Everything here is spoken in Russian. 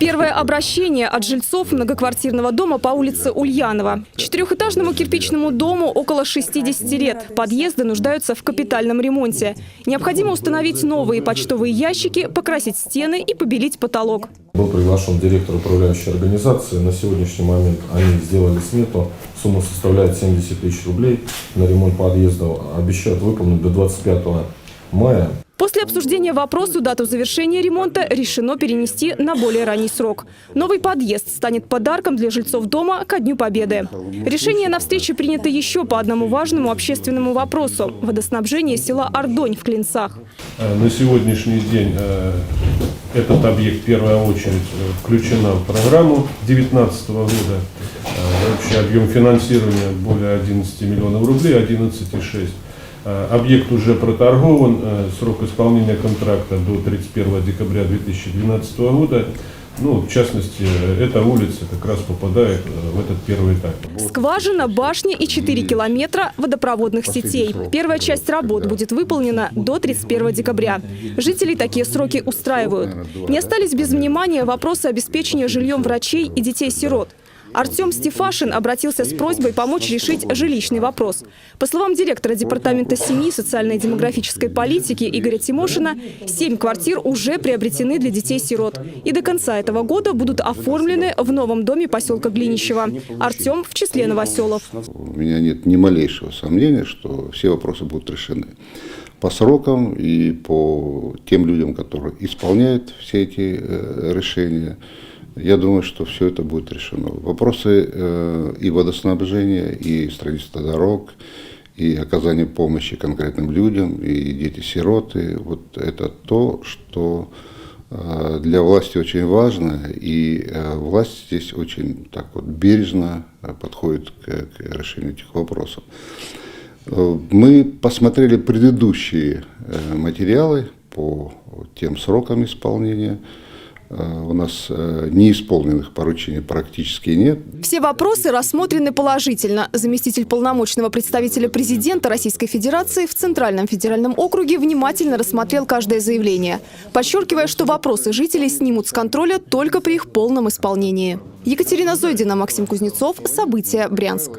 Первое обращение от жильцов многоквартирного дома по улице Ульянова. Четырехэтажному кирпичному дому около 60 лет. Подъезды нуждаются в капитальном ремонте. Необходимо установить новые почтовые ящики, покрасить стены и побелить потолок. Был приглашен директор управляющей организации. На сегодняшний момент они сделали смету. Сумма составляет 70 тысяч рублей на ремонт подъезда. Обещают выполнить до 25 мая. После обсуждения вопроса дату завершения ремонта решено перенести на более ранний срок. Новый подъезд станет подарком для жильцов дома ко Дню Победы. Решение на встрече принято еще по одному важному общественному вопросу – водоснабжение села Ардонь в Клинцах. На сегодняшний день этот объект в первую очередь включена в программу 2019 года. Общий объем финансирования более 11 миллионов рублей, 11,6. Объект уже проторгован, срок исполнения контракта до 31 декабря 2012 года. В частности, эта улица как раз попадает в этот первый этап. Скважина, башня и 4 километра водопроводных сетей. Первая часть работ будет выполнена до 31 декабря. Жителей такие сроки устраивают. Не остались без внимания вопросы обеспечения жильем врачей и детей-сирот. Артем Стефашин обратился с просьбой помочь решить жилищный вопрос. По словам директора Департамента семьи, социальной и демографической политики Игоря Тимошина, 7 квартир уже приобретены для детей-сирот. И до конца этого года будут оформлены в новом доме поселка Глинищево. Артем в числе новоселов. У меня нет ни малейшего сомнения, что все вопросы будут решены по срокам и по тем людям, которые исполняют все эти решения. Я думаю, что все это будет решено. Вопросы и водоснабжения, и строительства дорог, и оказания помощи конкретным людям, и дети-сироты. Вот это то, что для власти очень важно, и власть здесь очень так вот бережно подходит к решению этих вопросов. Мы посмотрели предыдущие материалы по тем срокам исполнения. У нас неисполненных поручений практически нет. Все вопросы рассмотрены положительно. Заместитель полномочного представителя президента Российской Федерации в Центральном федеральном округе внимательно рассмотрел каждое заявление, подчеркивая, что вопросы жителей снимут с контроля только при их полном исполнении. Екатерина Зойдина, Максим Кузнецов. События. Брянск.